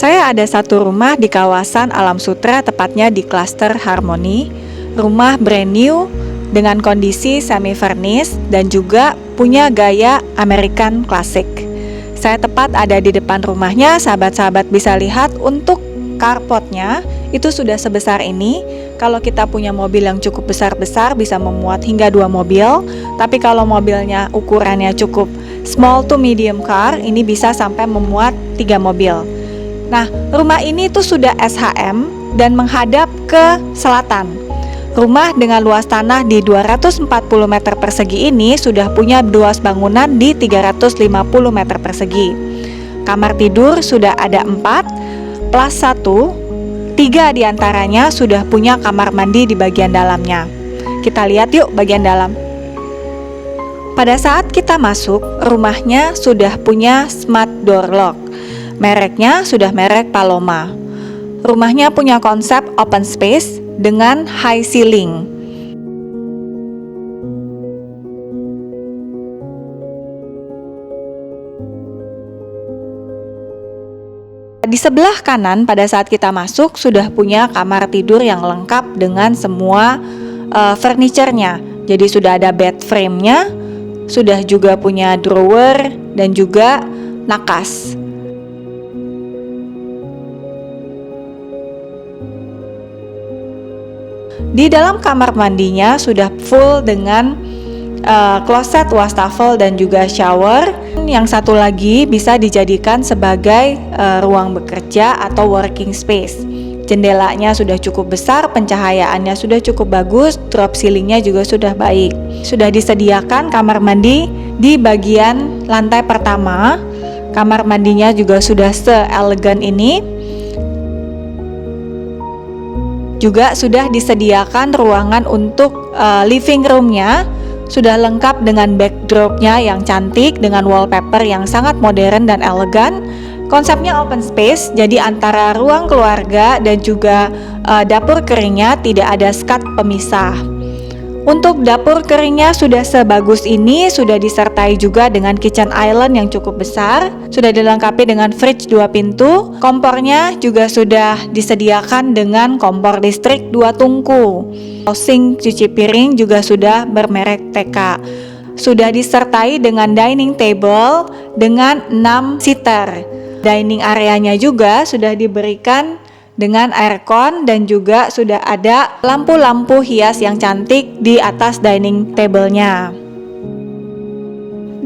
saya ada satu rumah di kawasan Alam Sutera, tepatnya di klaster Harmony. Rumah brand new dengan kondisi semi furnished dan juga punya gaya American Classic. Saya tepat ada di depan rumahnya. Sahabat-sahabat bisa lihat untuk carportnya itu sudah sebesar ini. Kalau kita punya mobil yang cukup besar-besar bisa memuat hingga 2 mobil. Tapi kalau mobilnya ukurannya cukup small to medium car, ini bisa sampai memuat 3 mobil. Nah, rumah ini tuh sudah SHM dan menghadap ke selatan. Rumah dengan luas tanah di 240 meter persegi ini sudah punya luas bangunan di 350 meter persegi. Kamar tidur sudah ada 4, plus 1, 3 diantaranya sudah punya kamar mandi di bagian dalamnya. Kita lihat yuk bagian dalam. Pada saat kita masuk, rumahnya sudah punya smart door lock. Mereknya sudah merek Paloma. Rumahnya punya konsep open space dengan high ceiling. Di sebelah kanan pada saat kita masuk sudah punya kamar tidur yang lengkap dengan semua furniture-nya. Jadi sudah ada bed frame-nya, sudah juga punya drawer dan juga nakas. Di dalam kamar mandinya sudah full dengan kloset, wastafel dan juga shower. Yang satu lagi bisa dijadikan sebagai ruang bekerja atau working space. Jendelanya sudah cukup besar, pencahayaannya sudah cukup bagus, drop ceilingnya juga sudah baik. Sudah disediakan kamar mandi di bagian lantai pertama. Kamar mandinya juga sudah se-elegan ini. Juga sudah disediakan ruangan untuk living room-nya, sudah lengkap dengan backdrop-nya yang cantik dengan wallpaper yang sangat modern dan elegan. Konsepnya open space, jadi antara ruang keluarga dan juga dapur keringnya tidak ada skat pemisah. Untuk dapur keringnya sudah sebagus ini, sudah disertai juga dengan kitchen island yang cukup besar, sudah dilengkapi dengan fridge 2 pintu, kompornya juga sudah disediakan dengan kompor listrik 2 tungku. Sink cuci piring juga sudah bermerek TK. Sudah disertai dengan dining table dengan 6 seater. Dining areanya juga sudah diberikan dengan aircon dan juga sudah ada lampu-lampu hias yang cantik di atas dining table-nya.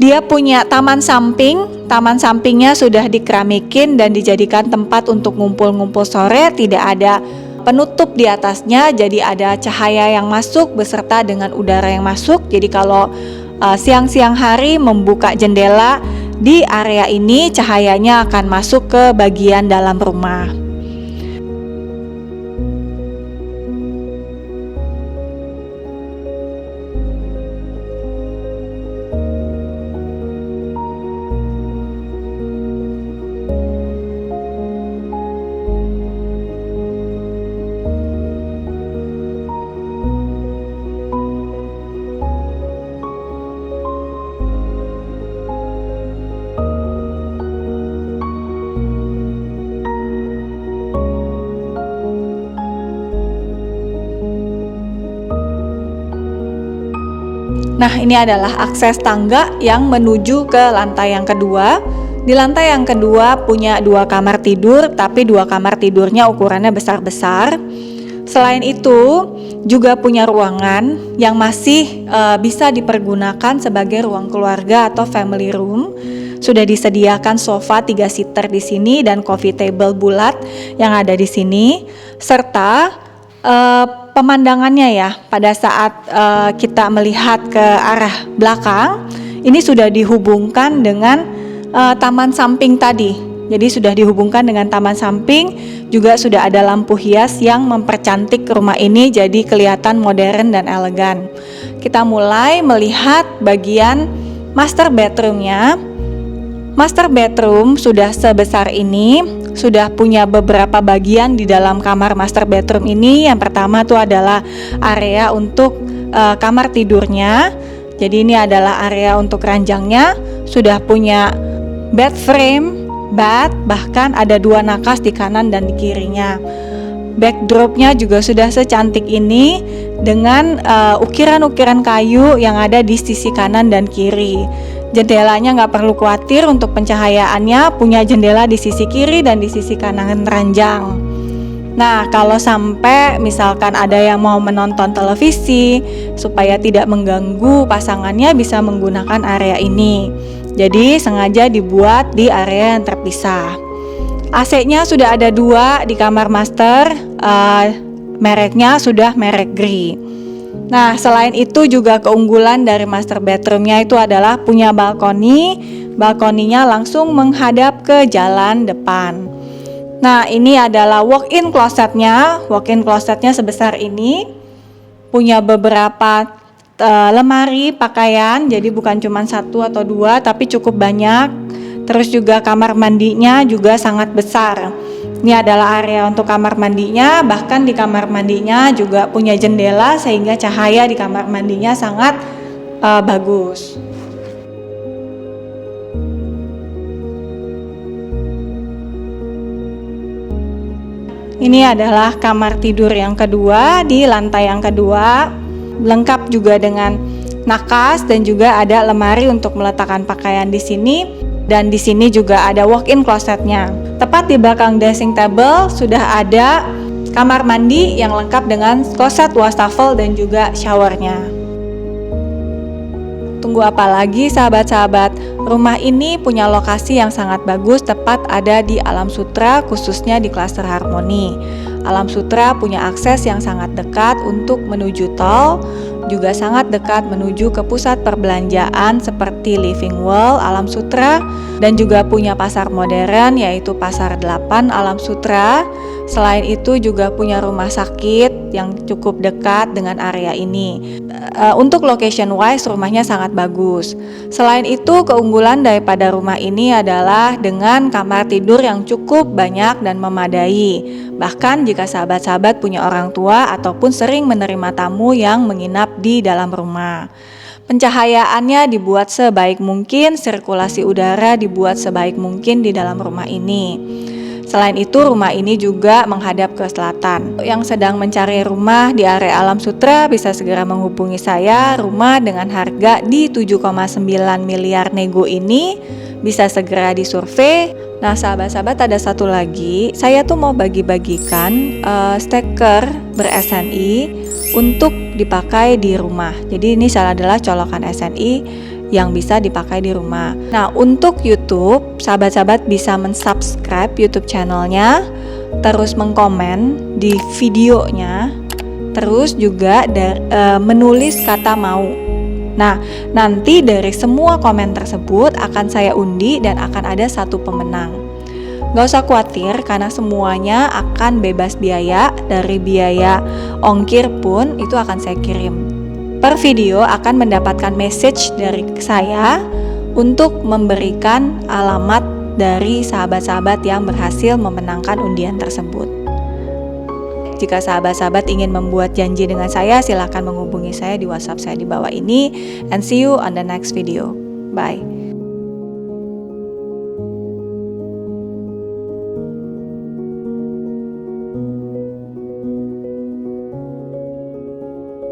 Dia punya taman sampingnya sudah dikeramikin dan dijadikan tempat untuk ngumpul-ngumpul sore, tidak ada penutup di atasnya, jadi ada cahaya yang masuk beserta dengan udara yang masuk. Jadi kalau siang-siang hari membuka jendela di area ini, cahayanya akan masuk ke bagian dalam rumah. Nah, ini adalah akses tangga yang menuju ke lantai yang kedua. Di lantai yang kedua punya 2 kamar tidur, tapi 2 kamar tidurnya ukurannya besar-besar. Selain itu, juga punya ruangan yang masih bisa dipergunakan sebagai ruang keluarga atau family room. Sudah disediakan sofa 3 seater di sini dan coffee table bulat yang ada di sini, serta pemandangannya ya, pada saat kita melihat ke arah belakang, ini sudah dihubungkan dengan taman samping tadi. Jadi sudah dihubungkan dengan taman samping, juga sudah ada lampu hias yang mempercantik rumah ini jadi kelihatan modern dan elegan. Kita mulai melihat bagian master bedroom-nya. Master bedroom sudah sebesar ini, sudah punya beberapa bagian di dalam kamar master bedroom ini. Yang pertama itu adalah area untuk kamar tidurnya. Jadi ini adalah area untuk ranjangnya, sudah punya bed frame, bath, bahkan ada 2 nakas di kanan dan di kirinya. Backdropnya juga sudah secantik ini dengan ukiran-ukiran kayu yang ada di sisi kanan dan kiri. Jendelanya nggak perlu khawatir untuk pencahayaannya, punya jendela di sisi kiri dan di sisi kanan ranjang. Nah, kalau sampai misalkan ada yang mau menonton televisi supaya tidak mengganggu pasangannya, bisa menggunakan area ini. Jadi sengaja dibuat di area yang terpisah. AC-nya sudah ada 2 di kamar master, mereknya sudah merek Gree. Nah, selain itu juga keunggulan dari master bedroomnya itu adalah punya balkoni. Balkoninya langsung menghadap ke jalan depan. Nah, ini adalah walk-in closetnya. Walk-in closetnya sebesar ini. Punya beberapa lemari pakaian, jadi bukan cuma 1 atau 2, tapi cukup banyak. Terus juga kamar mandinya juga sangat besar. Ini adalah area untuk kamar mandinya, bahkan di kamar mandinya juga punya jendela sehingga cahaya di kamar mandinya sangat bagus. Ini adalah kamar tidur yang kedua di lantai yang kedua, lengkap juga dengan nakas dan juga ada lemari untuk meletakkan pakaian di sini, dan di sini juga ada walk-in closetnya. Tepat di belakang dressing table sudah ada kamar mandi yang lengkap dengan kloset, wastafel dan juga showernya. Tunggu apa lagi sahabat-sahabat? Rumah ini punya lokasi yang sangat bagus, tepat ada di Alam Sutera, khususnya di klaster Harmoni. Alam Sutera punya akses yang sangat dekat untuk menuju tol, juga sangat dekat menuju ke pusat perbelanjaan seperti Living World Alam Sutera, dan juga punya pasar modern yaitu Pasar 8 Alam Sutera. Selain itu juga punya rumah sakit yang cukup dekat dengan area ini. Untuk location wise rumahnya sangat bagus. Selain itu keunggulan daripada rumah ini adalah dengan kamar tidur yang cukup banyak dan memadai. Bahkan jika sahabat-sahabat punya orang tua ataupun sering menerima tamu yang menginap di dalam rumah. Pencahayaannya dibuat sebaik mungkin, sirkulasi udara dibuat sebaik mungkin di dalam rumah ini. Selain itu, rumah ini juga menghadap ke selatan. Yang sedang mencari rumah di area Alam Sutera bisa segera menghubungi saya. Rumah dengan harga di 7,9 miliar nego ini bisa segera disurvei. Nah, sahabat-sahabat, ada satu lagi. Saya tuh mau bagi-bagikan stiker ber-SNI untuk dipakai di rumah. Jadi ini adalah colokan SNI yang bisa dipakai di rumah. Nah, untuk YouTube, sahabat-sahabat bisa mensubscribe YouTube channelnya, terus mengkomen di videonya, terus juga menulis kata mau. Nah, nanti dari semua komen tersebut akan saya undi dan akan ada satu pemenang. Gak usah khawatir karena semuanya akan bebas biaya, dari biaya ongkir pun itu akan saya kirim. Per video akan mendapatkan message dari saya untuk memberikan alamat dari sahabat-sahabat yang berhasil memenangkan undian tersebut. Jika sahabat-sahabat ingin membuat janji dengan saya, silakan menghubungi saya di WhatsApp saya di bawah ini. And see you on the next video. Bye.